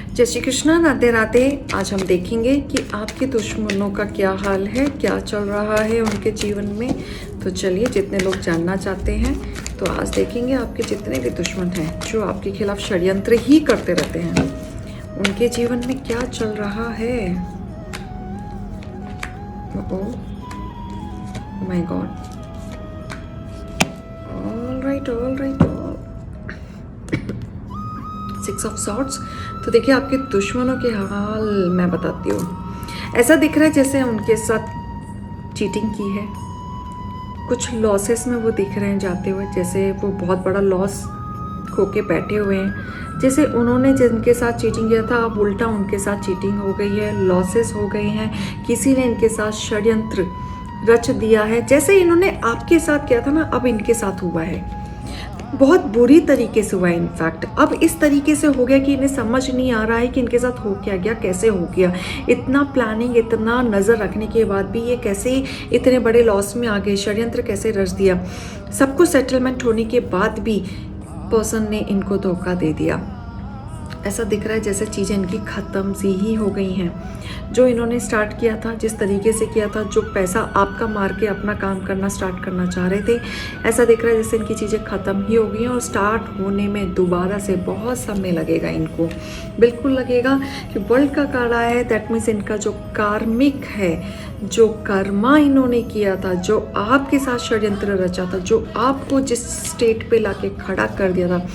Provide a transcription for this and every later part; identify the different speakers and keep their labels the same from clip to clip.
Speaker 1: जय श्री कृष्णा, राधे राधे। आज हम देखेंगे कि आपके दुश्मनों का क्या हाल है, क्या चल रहा है उनके जीवन में। तो चलिए, जितने लोग जानना चाहते हैं तो आज देखेंगे आपके जितने भी दुश्मन हैं जो आपके खिलाफ षड्यंत्र ही करते रहते हैं, उनके जीवन में क्या चल रहा है। Oh my God. All right. 6 of swords. तो देखिए, आपके दुश्मनों के हाल मैं बताती हूँ। ऐसा दिख रहा है जैसे उनके साथ चीटिंग की है, कुछ लॉसेस में वो दिख रहे हैं जाते हुए, जैसे वो बहुत बड़ा लॉस खो के बैठे हुए हैं। जैसे उन्होंने जिनके साथ चीटिंग किया था, अब उल्टा उनके साथ चीटिंग हो गई है, लॉसेस हो गए हैं। किसी ने इनके साथ षड्यंत्र रच दिया है, जैसे इन्होंने आपके साथ किया था ना, अब इनके साथ हुआ है। बहुत बुरी तरीके से हुआ है। इनफैक्ट अब इस तरीके से हो गया कि इन्हें समझ नहीं आ रहा है कि इनके साथ हो क्या गया, कैसे हो गया। इतना प्लानिंग, इतना नज़र रखने के बाद भी ये कैसे इतने बड़े लॉस में आ गए, षड्यंत्र कैसे रच दिया। सब कुछ सेटलमेंट होने के बाद भी पर्सन ने इनको धोखा दे दिया। ऐसा दिख रहा है जैसे चीज़ें इनकी ख़त्म सी ही हो गई हैं। जो इन्होंने स्टार्ट किया था, जिस तरीके से किया था, जो पैसा आपका मार के अपना काम करना स्टार्ट करना चाह रहे थे, ऐसा दिख रहा है जैसे इनकी चीज़ें ख़त्म ही हो गई हैं और स्टार्ट होने में दोबारा से बहुत समय लगेगा इनको। बिल्कुल लगेगा कि वर्ल्ड का कार्ड आया है। दैट मीन्स इनका जो कार्मिक है, जो कर्मा इन्होंने किया था, जो आपके साथ षड्यंत्र रचा था, जो आपको जिस स्टेट पे लाके खड़ा कर दिया था,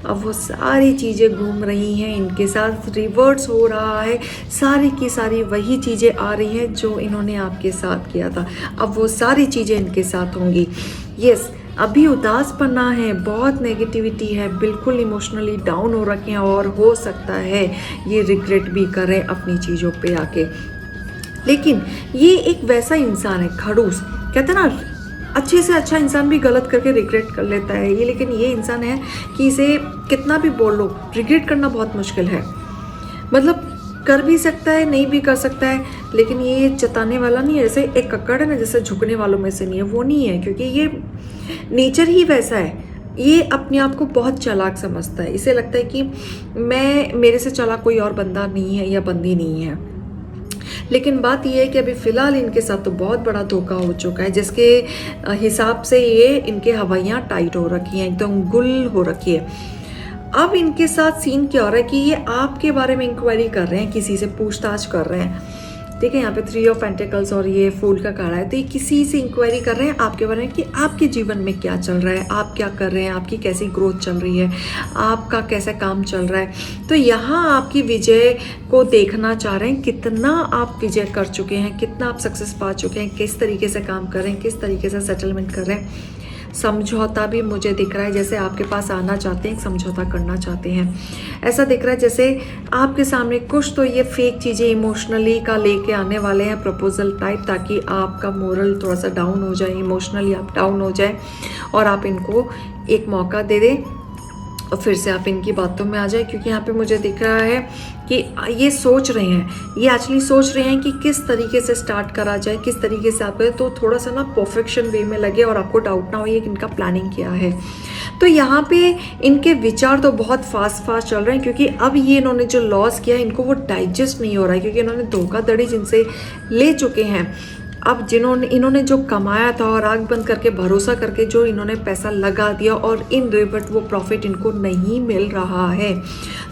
Speaker 1: अब वो सारी चीज़ें घूम रही हैं इनके साथ, रिवर्स हो रहा है। सारी की सारी वही चीज़ें आ रही हैं जो इन्होंने आपके साथ किया था, अब वो सारी चीज़ें इनके साथ होंगी। यस, अभी उदासपना है, बहुत नेगेटिविटी है, बिल्कुल इमोशनली डाउन हो रखे हैं और हो सकता है ये रिग्रेट भी करें अपनी चीज़ों पे आके। लेकिन ये एक वैसा इंसान है, खड़ूस, कहते हैं ना, अच्छे से अच्छा इंसान भी गलत करके रिग्रेट कर लेता है ये। लेकिन ये इंसान है कि इसे कितना भी बोल लो, रिग्रेट करना बहुत मुश्किल है। मतलब कर भी सकता है, नहीं भी कर सकता है, लेकिन ये जताने वाला नहीं है। जैसे एक कक्कड़ है ना, जैसे झुकने वालों में से नहीं है, वो नहीं है, क्योंकि ये नेचर ही वैसा है। ये अपने आप को बहुत चालाक समझता है। इसे लगता है कि मेरे से चालाक कोई और बंदा नहीं है या बंदी नहीं है। लेकिन बात यह है कि अभी फ़िलहाल इनके साथ तो बहुत बड़ा धोखा हो चुका है, जिसके हिसाब से ये इनके हवाइयाँ टाइट हो रखी हैं, एकदम गुल हो रखी है। अब इनके साथ सीन क्या हो रहा है कि ये आपके बारे में इंक्वायरी कर रहे हैं, किसी से पूछताछ कर रहे हैं। ठीक है, यहाँ पे 3 ऑफ पेंटिकल्स और ये फूल का कार्ड है। तो ये किसी से इंक्वायरी कर रहे हैं आपके बारे में कि आपके जीवन में क्या चल रहा है, आप क्या कर रहे हैं, आपकी कैसी ग्रोथ चल रही है, आपका कैसा काम चल रहा है। तो यहाँ आपकी विजय को देखना चाह रहे हैं, कितना आप विजय कर चुके हैं, कितना आप सक्सेस पा चुके हैं, किस तरीके से काम कर रहे हैं, किस तरीके से सेटलमेंट कर रहे हैं। समझौता भी मुझे दिख रहा है, जैसे आपके पास आना चाहते हैं, समझौता करना चाहते हैं। ऐसा दिख रहा है जैसे आपके सामने कुछ तो ये फेक चीज़ें इमोशनली का लेके आने वाले हैं, प्रपोजल टाइप, ताकि आपका मोरल थोड़ा सा डाउन हो जाए, इमोशनली आप डाउन हो जाए और आप इनको एक मौका दे दें और फिर से आप इनकी बातों में आ जाए। क्योंकि यहाँ पे मुझे दिख रहा है कि ये सोच रहे हैं, ये एक्चुअली सोच रहे हैं कि किस तरीके से स्टार्ट करा जाए, किस तरीके से आप करें तो थोड़ा सा ना परफेक्शन वे में लगे और आपको डाउट ना हो ये इनका प्लानिंग क्या है। तो यहाँ पे इनके विचार तो बहुत फास्ट चल रहे हैं, क्योंकि अब ये इन्होंने जो लॉस किया है इनको वो डाइजेस्ट नहीं हो रहा है, क्योंकि इन्होंने धोखाधड़ी जिनसे ले चुके हैं। अब इन्होंने जो कमाया था और आंख बंद करके भरोसा करके जो इन्होंने पैसा लगा दिया और इन रिवर्ट वो प्रॉफिट इनको नहीं मिल रहा है,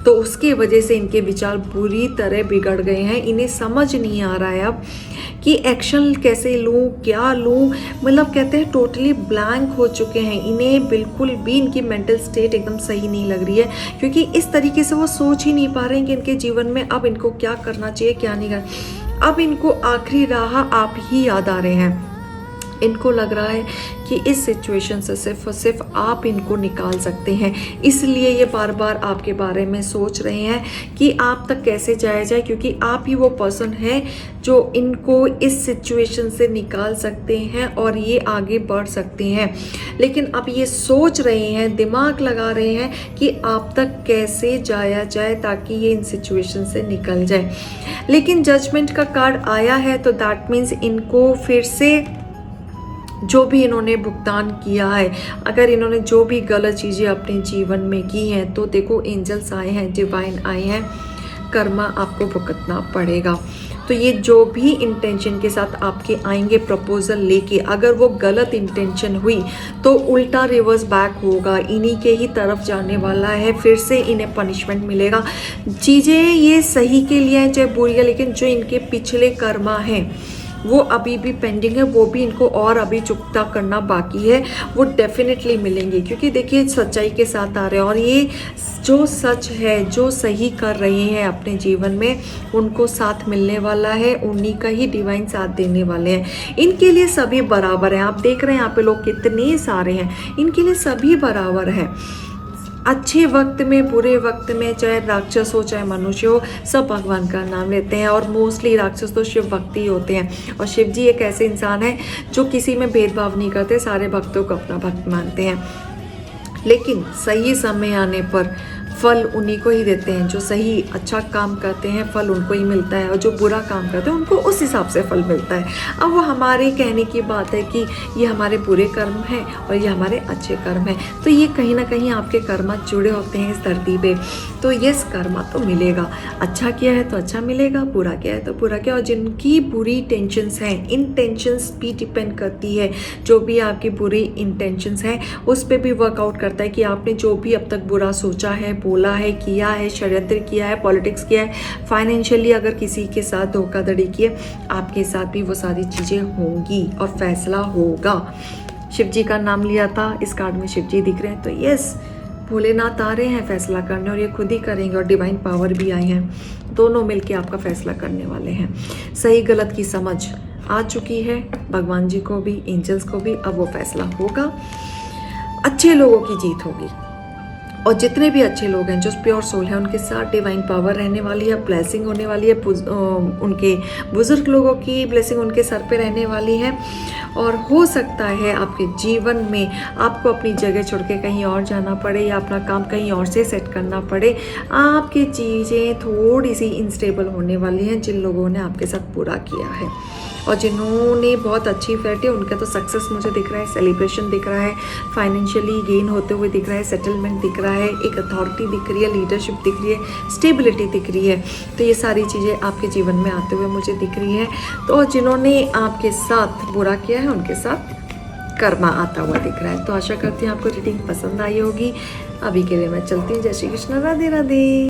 Speaker 1: तो उसकी वजह से इनके विचार बुरी तरह बिगड़ गए हैं। इन्हें समझ नहीं आ रहा है अब कि एक्शन कैसे लूँ, क्या लूँ। मतलब कहते हैं टोटली ब्लैंक हो चुके हैं। इन्हें बिल्कुल भी इनकी मेंटल स्टेट एकदम सही नहीं लग रही है, क्योंकि इस तरीके से वो सोच ही नहीं पा रहे हैं कि इनके जीवन में अब इनको क्या करना चाहिए, क्या नहीं करना। अब इनको आखिरी राह आप ही याद आ रहे हैं। इनको लग रहा है कि इस सिचुएशन से सिर्फ और सिर्फ आप इनको निकाल सकते हैं, इसलिए ये बार बार आपके बारे में सोच रहे हैं कि आप तक कैसे जाया जाए, क्योंकि आप ही वो पर्सन हैं जो इनको इस सिचुएशन से निकाल सकते हैं और ये आगे बढ़ सकते हैं। लेकिन अब ये सोच रहे हैं, दिमाग लगा रहे हैं कि आप तक कैसे जाया जाए ताकि ये इन सिचुएशन से निकल जाए। लेकिन जजमेंट का कार्ड आया है, तो दैट मीन्स इनको फिर से जो भी इन्होंने भुगतान किया है, अगर इन्होंने जो भी गलत चीज़ें अपने जीवन में की हैं, तो देखो एंजल्स आए हैं, डिवाइन आए हैं, कर्मा आपको भुगतना पड़ेगा। तो ये जो भी इंटेंशन के साथ आपके आएंगे प्रपोजल लेके, अगर वो गलत इंटेंशन हुई तो उल्टा रिवर्स बैक होगा, इन्हीं के ही तरफ जाने वाला है, फिर से इन्हें पनिशमेंट मिलेगा। चीज़ें ये सही के लिए हैं चाहे बुरी है, लेकिन जो इनके पिछले कर्मा हैं वो अभी भी पेंडिंग है, वो भी इनको और अभी चुकता करना बाकी है, वो डेफिनेटली मिलेंगे। क्योंकि देखिए सच्चाई के साथ आ रहे हैं और ये जो सच है, जो सही कर रहे हैं अपने जीवन में, उनको साथ मिलने वाला है, उन्हीं का ही डिवाइन साथ देने वाले हैं। इनके लिए सभी बराबर हैं। आप देख रहे हैं यहाँ पे लोग कितने सारे हैं, इनके लिए सभी बराबर हैं। अच्छे वक्त में बुरे वक्त में, चाहे राक्षस हो चाहे मनुष्य हो, सब भगवान का नाम लेते हैं। और मोस्टली राक्षस तो शिव भक्त ही होते हैं, और शिव जी एक ऐसे इंसान है जो किसी में भेदभाव नहीं करते, सारे भक्तों को अपना भक्त मानते हैं। लेकिन सही समय आने पर फल उन्हीं को ही देते हैं। जो सही अच्छा काम करते हैं फल उनको ही मिलता है, और जो बुरा काम करते हैं उनको उस हिसाब से फल मिलता है। अब वो हमारे कहने की बात है कि ये हमारे बुरे कर्म हैं और ये हमारे अच्छे कर्म हैं, तो ये कहीं ना कहीं आपके कर्म जुड़े होते हैं इस धरती पे। तो यस, कर्मा तो मिलेगा। अच्छा किया है तो अच्छा मिलेगा, बुरा किया है तो बुरा किया। और जिनकी बुरी टेंशन्स हैं, इन टेंशन्स भी डिपेंड करती है, जो भी आपकी बुरी इंटेंशंस हैं उस पर भी वर्कआउट करता है कि आपने जो भी अब तक बुरा सोचा है, बोला है, किया है, षड्यंत्र किया है, पॉलिटिक्स किया है, फाइनेंशियली अगर किसी के साथ धोखाधड़ी की है, आपके साथ भी वो सारी चीज़ें होंगी और फैसला होगा। शिव जी का नाम लिया था, इस कार्ड में शिव जी दिख रहे हैं, तो यस, भोलेनाथ आ रहे हैं फैसला करने, और ये खुद ही करेंगे। और डिवाइन पावर भी आई है, दोनों मिलके आपका फैसला करने वाले हैं। सही गलत की समझ आ चुकी है भगवान जी को भी, एंजल्स को भी। अब वो फैसला होगा, अच्छे लोगों की जीत होगी। और जितने भी अच्छे लोग हैं, जो प्योर सोल है, उनके साथ डिवाइन पावर रहने वाली है, ब्लेसिंग होने वाली है, उनके बुजुर्ग लोगों की ब्लेसिंग उनके सर पे रहने वाली है। और हो सकता है आपके जीवन में आपको अपनी जगह छोड़ के कहीं और जाना पड़े, या अपना काम कहीं और से सेट करना पड़े। आपकी चीज़ें थोड़ी सी इनस्टेबल होने वाली हैं जिन लोगों ने आपके साथ बुरा किया है। और जिन्होंने बहुत अच्छी फेट है, उनका तो सक्सेस मुझे दिख रहा है, सेलिब्रेशन दिख रहा है, फाइनेंशियली गेन होते हुए दिख रहा है, सेटलमेंट दिख रहा है, एक अथॉरिटी दिख रही है, लीडरशिप दिख रही है, स्टेबिलिटी दिख रही है। तो ये सारी चीज़ें आपके जीवन में आते हुए मुझे दिख रही है। तो जिन्होंने आपके साथ बुरा किया है, उनके साथ कर्मा आता हुआ दिख रहा है। तो आशा करती हूँ आपको रीडिंग पसंद आई होगी। अभी के लिए मैं चलती हूँ। जय श्री कृष्ण, राधे राधे।